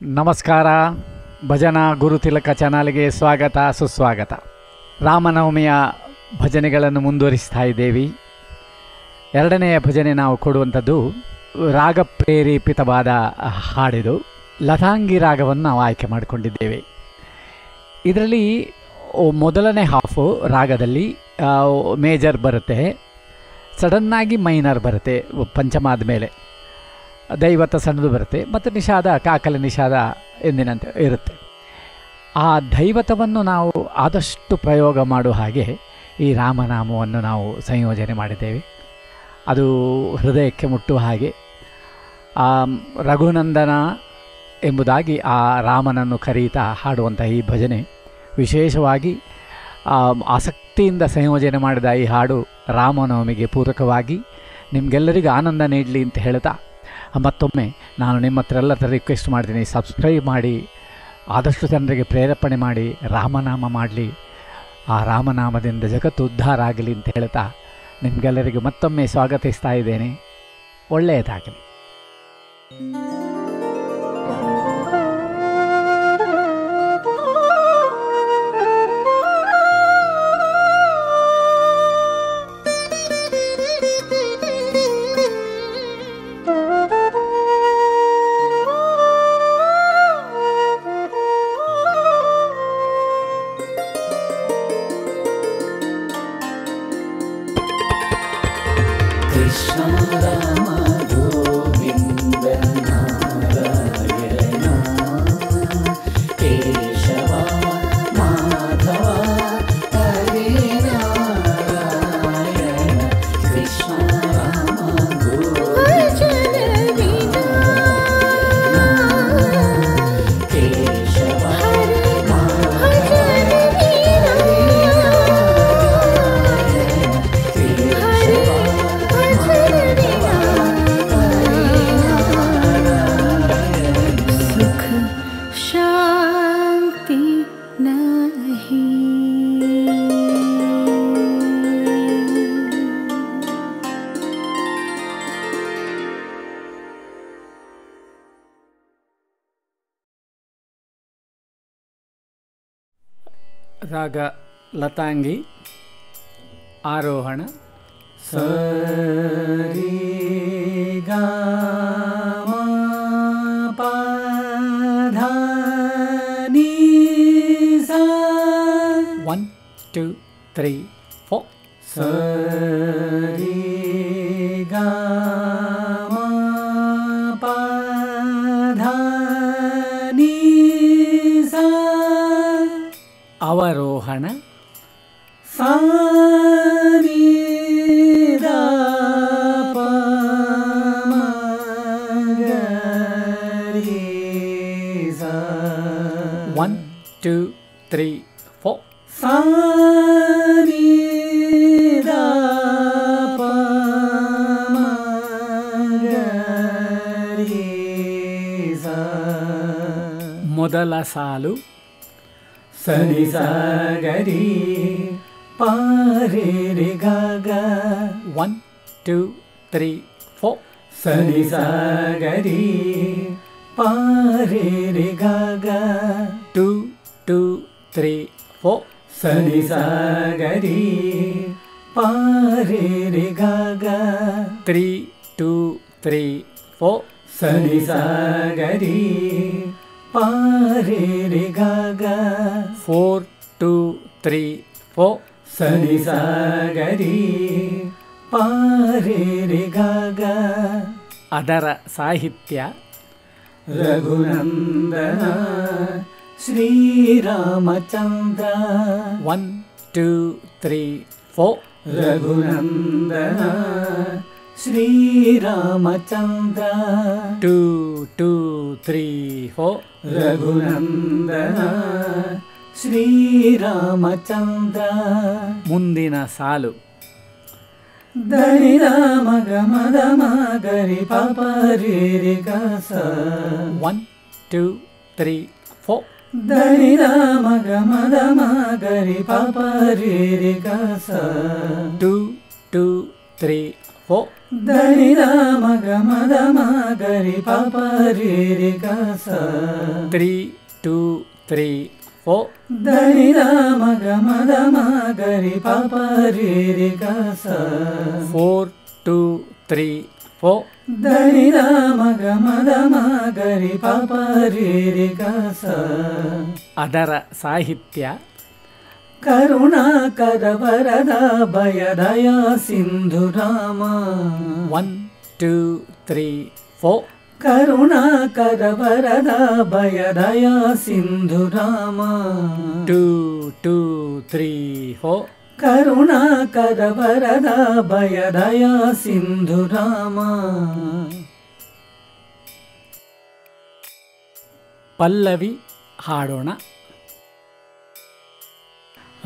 ನಮಸ್ಕಾರ. ಭಜನಾ ಗುರುತಿಲಕ ಚಾನಲ್ಗೆ ಸ್ವಾಗತ ಸುಸ್ವಾಗತ. ರಾಮನವಮಿಯ ಭಜನೆಗಳನ್ನು ಮುಂದುವರಿಸ್ತಾ ಇದ್ದೇವೆ. ಎರಡನೆಯ ಭಜನೆ ನಾವು ಕೊಡುವಂಥದ್ದು ರಾಗ ಪ್ರೇರೇಪಿತವಾದ ಹಾಡಿದು. ಲತಾಂಗಿ ರಾಗವನ್ನು ನಾವು ಆಯ್ಕೆ ಮಾಡಿಕೊಂಡಿದ್ದೇವೆ. ಇದರಲ್ಲಿ ಮೊದಲನೇ ಹಾಫು ರಾಗದಲ್ಲಿ ಮೇಜರ್ ಬರುತ್ತೆ, ಸಡನ್ನಾಗಿ ಮೈನರ್ ಬರುತ್ತೆ, ಪಂಚಮಾದ ಮೇಲೆ ದೈವತ ಸಣ್ಣದು ಬರುತ್ತೆ, ಮತ್ತು ನಿಷಾದ ಕಾಕಲ ನಿಷಾದ ಎಂದಿನಂತೆ ಇರುತ್ತೆ. ಆ ದೈವತವನ್ನು ನಾವು ಆದಷ್ಟು ಪ್ರಯೋಗ ಮಾಡುವ ಹಾಗೆ ಈ ರಾಮನಾಮವನ್ನು ನಾವು ಸಂಯೋಜನೆ ಮಾಡಿದ್ದೇವೆ. ಅದು ಹೃದಯಕ್ಕೆ ಮುಟ್ಟುವ ಹಾಗೆ ರಘುನಂದನ ಎಂಬುದಾಗಿ ಆ ರಾಮನನ್ನು ಕರೀತಾ ಹಾಡುವಂಥ ಈ ಭಜನೆ ವಿಶೇಷವಾಗಿ ಆಸಕ್ತಿಯಿಂದ ಸಂಯೋಜನೆ ಮಾಡಿದ ಈ ಹಾಡು ರಾಮನವಮಿಗೆ ಪೂರಕವಾಗಿ ನಿಮಗೆಲ್ಲರಿಗೂ ಆನಂದ ನೀಡಲಿ ಅಂತ ಹೇಳ್ತಾ ಮತ್ತೊಮ್ಮೆ ನಾನು ನಿಮ್ಮ ಹತ್ರ ಎಲ್ಲ ರಿಕ್ವೆಸ್ಟ್ ಮಾಡ್ತೀನಿ, ಸಬ್ಸ್ಕ್ರೈಬ್ ಮಾಡಿ, ಆದಷ್ಟು ಜನರಿಗೆ ಪ್ರೇರೇಪಣೆ ಮಾಡಿ, ರಾಮನಾಮ ಮಾಡಲಿ, ಆ ರಾಮನಾಮದಿಂದ ಜಗತ್ತು ಉದ್ಧಾರ ಆಗಲಿ ಅಂತ ಹೇಳ್ತಾ ನಿಮಗೆಲ್ಲರಿಗೂ ಮತ್ತೊಮ್ಮೆ ಸ್ವಾಗತಿಸ್ತಾ ಇದ್ದೇನೆ. ಒಳ್ಳೆಯದಾಗಲಿ. ರಾಗ ಲತಾಂಗಿ, ಆರೋಹಣ ಸರಿ ಗ ಮ ಪ ಧ ನಿ ಸ. 1 2 3 4. ಸರಿ ಗ ಮ ಪ ಧ ನಿ ಸ. ಅವರೋಹಣ ಸ ನಿ ದ ಪ ಮ ಗ ರಿ ಸ. 1 2 3 4. ಸ ನಿ ದ ಪ ಮ ಗ ರಿ ಸ. ಮೊದಲ ಸಾಲು ಸರಿ ಸ ಗರಿ ಪ ರೆ ರೆ ಗ ಗ. 1 2 3 4. ಸರಿ ಸ ಗರಿ ಪ ರೆ ರೆ ಗ ಗ. 2 2 3 4. ಸರಿ ಸ ಗರಿ ಪ ರೆ ರೆ ಗ ಗ. 3 2 3 4. ಸರಿ ಸ ಗರಿ ಪ ರೆ ರೆ ಗ ಗ. 4 2 3 4. ಸರಿ ಸ ಗರಿ ಪ ರೆ ರೆ ಗ ಗ. ಅದರ ಸಾಹಿತ್ಯ ರಘುನಂದನ ಶ್ರೀರಾಮಚಂದ್ರ. 1 2 3 4. ರಘುನಂದನ ಶ್ರೀರಾಮಚಂದ್ರ. 2 2 3 4. ರಘುನಂದನ ಶ್ರೀರಾಮಚಂದ್ರ. ಮುಂದಿನ ಸಾಲು ಧನಿ ರಾಮ ಗ ಮದ ಮ ಗರಿ ಪ ಪ ರೆ ರೆ ಗ ಸ. 1 2 3 4. ಧನಿ ರಾಮ ಗ ಮದ ಮ ಗರಿ ಪ ಪ ರೆ ರೆ ಗ ಸ. 2 2 3 ಫೋ ಧನಿ ದ ಮಗ ಮದ ಮಗರಿ ಪಪ ರೀ ರಿ ಗ ಸ 3 2 3 4 ಧನಿ ದ ಮಗ ಮದ ಮಗರಿ ಪಪ ರೀ ರಿ ಗ ಸ 4 2 3 4 ಧನಿ ದ ಮಗ ಮದ ಮಗರಿ ಪಪ ರೀ ರಿ ಗ ಸ. ಅದರ ಸಾಹಿತ್ಯ ಕರುಣಾಕರ ವರದ ಭಯ ದಯಾ ಸಿಂಧು ರಾಮ 1 2 3 4 ಕರುಣಾಕರ ವರದ ಭಯ ದಯಾ ಸಿಂಧು ರಾಮ 2 2 3 4 ಕರುಣಾಕರ ವರದ ಭಯ ದಯಾ ಸಿಂಧು ರಾಮ. ಪಲ್ಲವಿ ಹಾಡೋಣ.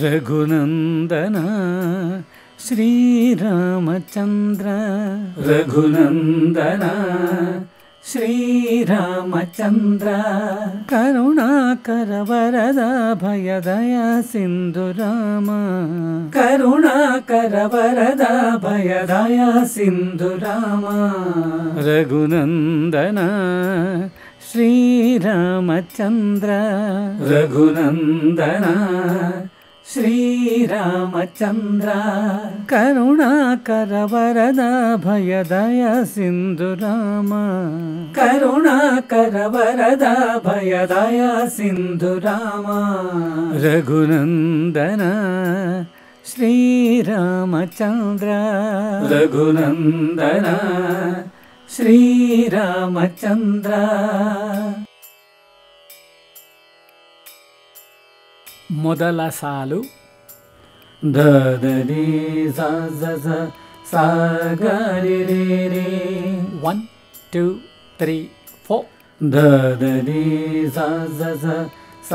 ರಘುನಂದನ ಶ್ರೀರಾಮಚಂದ್ರ ರಘುನಂದನ ಶ್ರೀರಾಮಚಂದ್ರ ಕರುಣಾಕರ ವರದ ಭಯ ದಯಾ ಸಿಂಧು ರಾಮ ಕರುಣಾಕರ ವರದ ಭಯ ದಯಾ ಸಿಂಧು ರಾಮ. ರಘುನಂದನ ಶ್ರೀರಾಮಚಂದ್ರ ರಘುನಂದನ ಶ್ರೀರಾಮಚಂದ್ರ ಕರುಣಾಕರ ವರದ ಭಯ ದಯಾ ಸಿಂಧು ರಾಮ ಕರುಣಾಕರ ವರದ ಭಯ ದಯಾ ಸಿಂಧು ರಾಮ. ರಘುನಂದನ ಶ್ರೀರಾಮಚಂದ್ರ ರಘುನಂದನ ಶ್ರೀರಾಮಚಂದ್ರ. ಮೊದಲ ಸಾಲು ಧನಿ ಸ ಸ ಗ ರಿ ರಿ ರಿ 1 2 3 4 ಧನಿ ಸ ಸ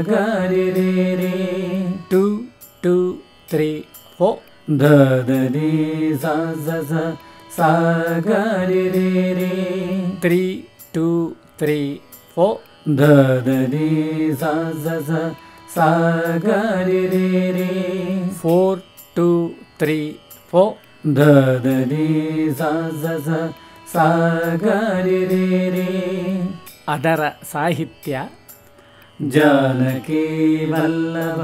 ಗ ರಿ ರಿ ರಿ 2 2 3 4 ಧನಿ ಸ ಸ ಗ ರಿ ರಿ ರಿ 3 2 3 4 ಧನಿ ಸ ಸ ಗ ರಿ ರಿ ರಿ 4 2 3 4 ಧನಿ ಸ ಸ ಗ ರಿ ರಿ ರಿ. ಅದರ ಸಾಹಿತ್ಯ ಜಾನಕಿ ವಲ್ಲಭ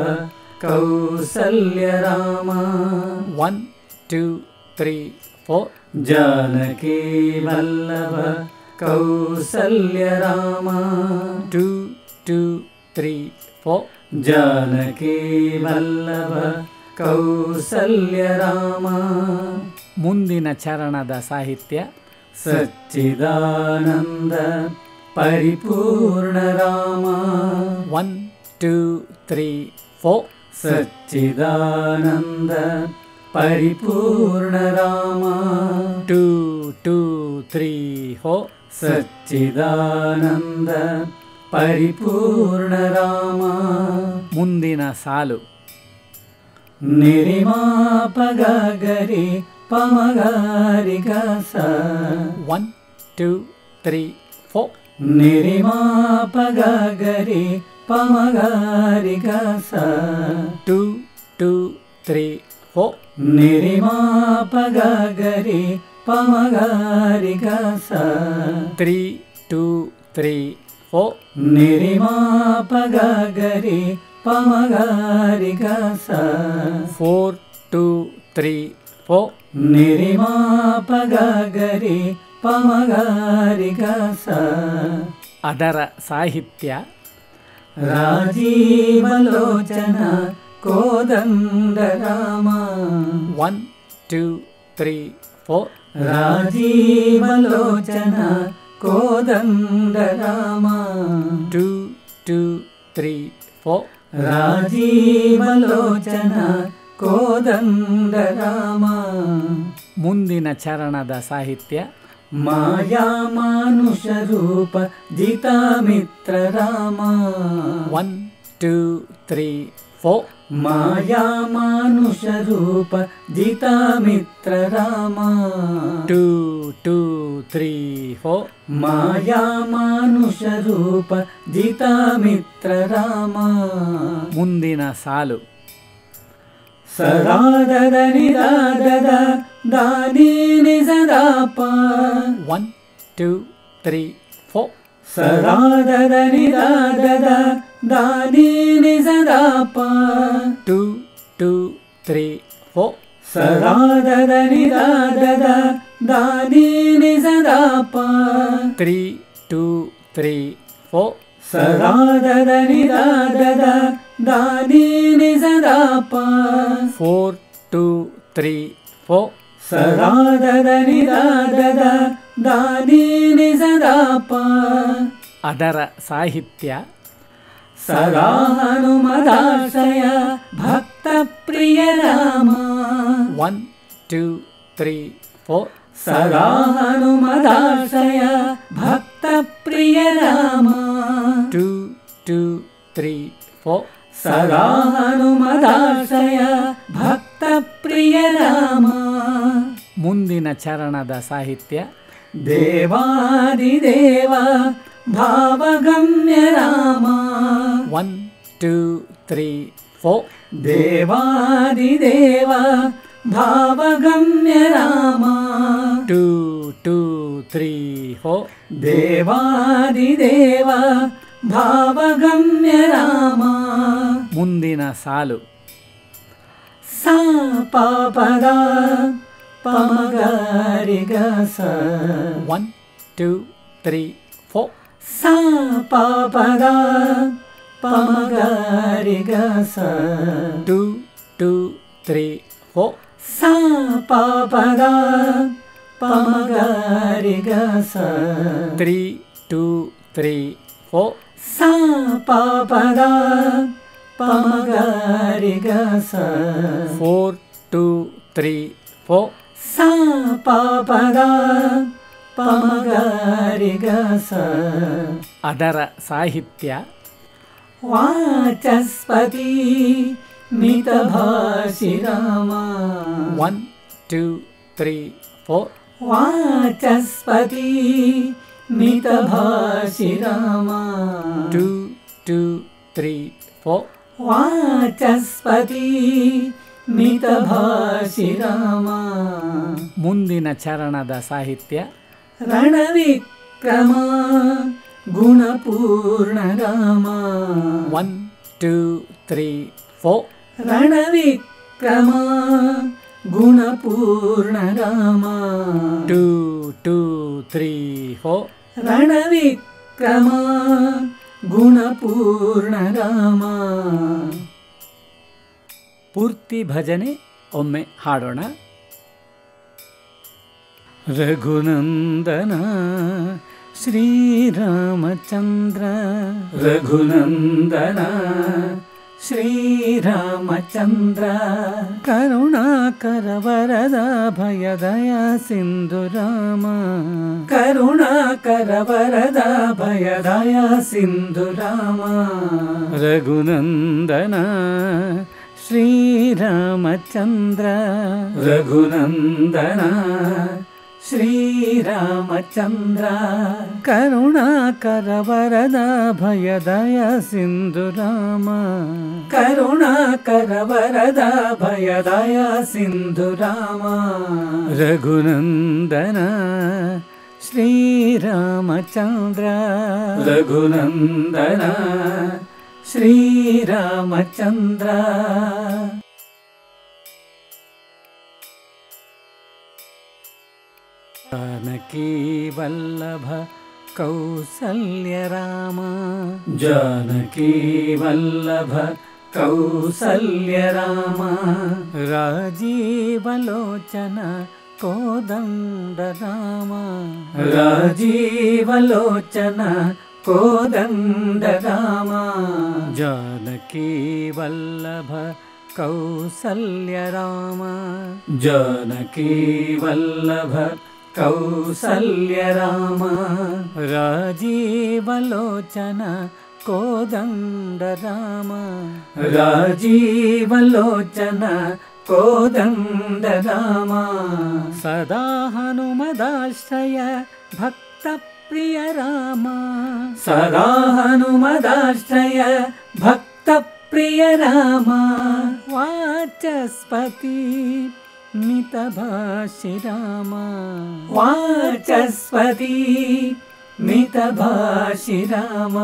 ಕೌಸಲ್ಯ ರಾಮ 1 2 3 4 ಜಾನಕಿ ವಲ್ಲಭ ಕೌಸಲ್ಯ ರಾಮ 2 2 3 4 ಜಾನಕಿ ವಲ್ಲಭ ಕೌಸಲ್ಯ ರಾಮ. ಮುಂದಿನ ಚರಣದ ಸಾಹಿತ್ಯ ಸಚ್ಚಿದಾನಂದ ಪರಿಪೂರ್ಣ ರಾಮ 1 2 3 4 ಸಚ್ಚಿದಾನಂದ ಪರಿಪೂರ್ಣ ರಾಮ 2 2 3 4 ಸಚ್ಚಿದಾನಂದ ಪರಿಪೂರ್ಣ ರಾಮ. ಮುಂದಿನ ಸಾಲು ನಿರಿಮಾಪಗ ಗರಿ ಪಮಗಾರಿ ಗ ಸ 1 2 3 4 ನಿರಿಮಾಪಗ ಗರಿ ಪಮಗಾರಿ ಗ ಸ 2 2 3 4 ನಿರಿಮಾಪಗ ಗರಿ ಪಮಗಾರಿ ಗ ಸ 3 2 3 4 ನಿರಿಮಾಪಗ ಗರಿ ಪಮಗಾರಿ ಗ ಸ 4 2 3 4 ನಿರಿಮಾಪಗ ಗರಿ ಪಮಗಾರಿ ಗ ಸ. ಅದರ ಸಾಹಿತ್ಯ ರಾಜೀವಲೋಚನ ಕೋದಂಡ ರಾಮ 1 2 3 4 ರಾಜೀವಲೋಚನ ಕೋದಂಡ ರಾಮ 2 2 3 4 ರಾಜೀವಲೋಚನ ಕೋದಂಡ ರಾಮ. ಮುಂದಿನ ಚರಣದ ಸಾಹಿತ್ಯ ಮಾಯಾ ಮಾನುಷ ರೂಪ ಜಿತಾಮಿತ್ರ ರಾಮ 1 2 3 4 ಮಾಯಾ ಮಾನುಷ ರೂಪ ಜಿತಾಮಿತ್ರ ರಾಮ 2 2 3 4 ಮಾಯಾ ಮಾನುಷ ರೂಪ ಜಿತಾಮಿತ್ರ ರಾಮ. ಮುಂದಿನ ಸಾಲು ಸದಾದದ ನಿದಾದದ ದಾನಿ ನಿ ಸದಾ ಪ 1 2 3 4 ಸದಾ ದದ ನಿ ದ ದಾನಿ ನಿ ಸದಾ ಪ 2 2 3 4 ಸದಾ ದದ ನಿ ದ ದಾನಿ ನಿ ಸದಾ ಪ 3 2 3 4 ಸದಾ ದದ ನಿ ದ ದಾನಿ ನಿ ಸದಾ ಪ 4 2 3 4 ಸದಾ ದದ ನಿ ದ ದಾನಿ ನಿ ಸದಾ ಪ ಅದರ ಸಾಹಿತ್ಯ ಸದಾ ಹನುಮದಾಶ್ರಯ ಭಕ್ತ ಪ್ರಿಯ ರಾಮ 1 2 3 4 ಸದಾ ಹನುಮದಾಶ್ರಯ ಭಕ್ತ ಪ್ರಿಯ ರಾಮ 2 2 3 4 ಸದಾ ಹನುಮದಾಶ್ರಯ ಭಕ್ತ ಪ್ರಿಯ ರಾಮ ಮುಂದಿನ ಚರಣದ ಸಾಹಿತ್ಯ ದೇವಾದಿದೇವ ಭಾವಗಮ್ಯ ರಾಮ 1 2 3 4 ದೇವಾದಿದೇವ ಭಾವಗಮ್ಯ ರಾಮ 2 2 3 4 ದೇವಾದಿದೇವ ಭಾವಗಮ್ಯ ರಾಮ ಮುಂದಿನ ಸಾಲು ಸಾ ಪಾಪದ ಪಮಗರಿಗ ಸ 1 2 3 4 ಸಾ ಪಾಪದ ಪಮಗರಿಗ ಸ 2 2 3 4 ಸಾ ಪಾಪದ ಪಮಗರಿಗ ಸ 3 2 3 4 ಸಾ ಪಾಪದ ಪಮಗರಿಗ ಸ 4 2 3 4 ಸಾ ಪಾಪದ ಪಮಗರಿಗ ಸ ಅದರ ಸಾಹಿತ್ಯ ವಾಚಸ್ಪತಿ ಮಿತಭಾಷಿ ರಾಮ 1 2 3 4 ವಾಚಸ್ಪತಿ ಮಿತಭಾಷಿ ರಾಮ 2 2 3 4 ವಾಚಸ್ಪತಿ ಮಿತಭಾಷಿ ರಾಮ ಮುಂದಿನ ಚರಣದ ಸಾಹಿತ್ಯ ರಣವಿಕ್ರಮ ಗುಣಪೂರ್ಣ ರಾಮ 1 2 3 4 ರಣವಿಕ್ರಮ ಗುಣಪೂರ್ಣ ರಾಮ 2 2 3 4 ರಣವಿಕ್ರಮ ಗುಣಪೂರ್ಣ ರಾಮ ಪೂರ್ತಿ ಭಜನೆ ಒಮ್ಮೆ ಹಾಡೋಣ. ರಘುನಂದನ ಶ್ರೀರಾಮಚಂದ್ರ ರಘುನಂದನ ಶ್ರೀರಾಮಚಂದ್ರ ಕರುಣಾಕರ ವರದ ಭಯದಯ ಸಿಂಧು ರಾಮ ಕರುಣಾಕರ ವರದ ಭಯದಯ ಸಿಂಧು ರಾಮ ರಘುನಂದನ ಶ್ರೀರಾಮಚಂದ್ರ ರಘುನಂದನ ಶ್ರೀರಾಮಚಂದ್ರ ಕರುಣಾಕರ ವರದ ಭಯದಯ ಸಿಂಧು ರಾಮ ಕರುಣಾಕರ ವರದ ಭಯದಯ ಸಿಂಧು ರಾಮ ರಘುನಂದನ ಶ್ರೀರಾಮಚಂದ್ರ ರಘುನಂದನ ಶ್ರೀರಾಮಚಂದ್ರ जानकी वल्लभ कौसल्य राम जानकी वल्लभ कौसल्य राम राजीवलोचन कोदंड राम राजीवलोचन कोदंड राम जानकी वल्लभ कौसल्य राम जानकी वल्लभ कौसल्य राम राजीवलोचन कोदंड राम राजीवलोचन कोदंड राम सदा हनुमदाश्रय भक्त प्रिय राम सदा हनुमदाश्रय भक्त प्रिय राम वाचस्पति मितभाषि राम वाचस्पति मितभाषि राम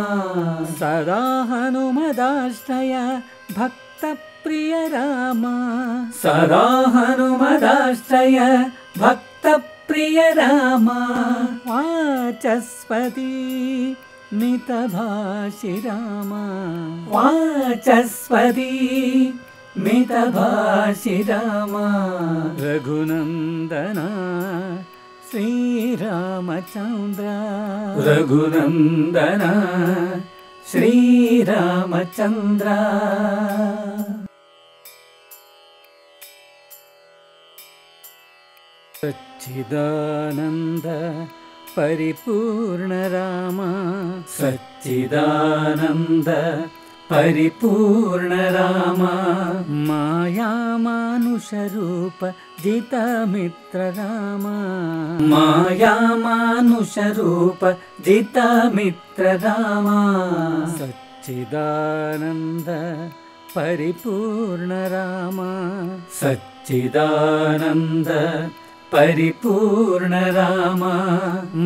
सदा हनुमदाश्रय भक्तप्रिय राम सदा हनुमदाश्रय भक्तप्रिय राम वाचस्पति मितभाषि राम वाचस्पति मितभाषि राम रघुनंदन श्रीरामचंद्र रघुनंदन श्रीरामचंद्र सच्चिदानंद परिपूर्ण राम सच्चिदानंद परिपूर्ण राम माया मानुष रूप जितमित्र राम माया मानुष रूप जितमित्र राम सच्चिदानंद परिपूर्ण राम सच्चिदानंद परिपूर्ण राम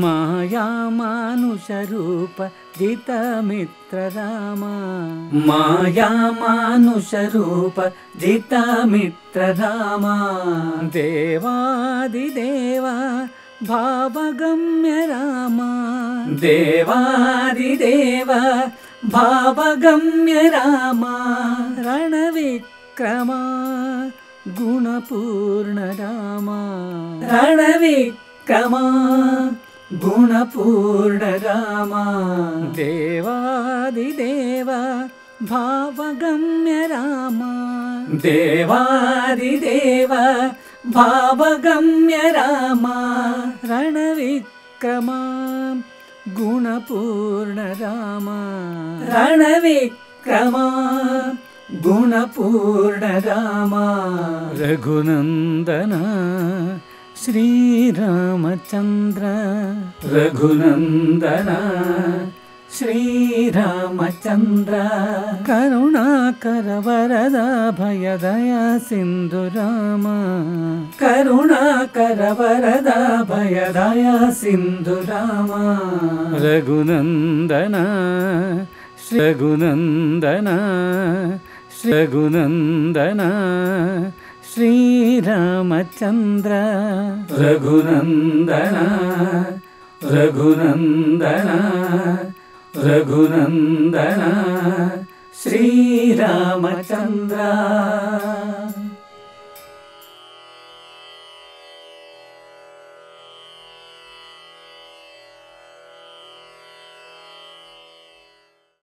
माया मानुष रूप जितमित्र राम माया मानुष रूप जितमित्र राम देवादिदेव भावगम्य राम देवादिदेव भावगम्य राम रणविक्रम गुणपूर्ण राम रणविक्रम गुणपूर्ण राम देवादिदेव भावगम्य राम देवादिदेव भावगम्य राम रणविक्रम गुणपूर्ण राम रणविक्रम गुणपूर्ण राम रघुनंदन श्रीरामचंद्र रघुनंदन श्रीरामचंद्र करुणाकर वरद भयदया सिंधु राम करुणाकर वरद भयदया सिंधु राम रघुनंदन रघुनंदन रघुनंदन श्रीरामचंद्र रघुनंदन रघुनंदन रघुनंदन श्रीरामचंद्र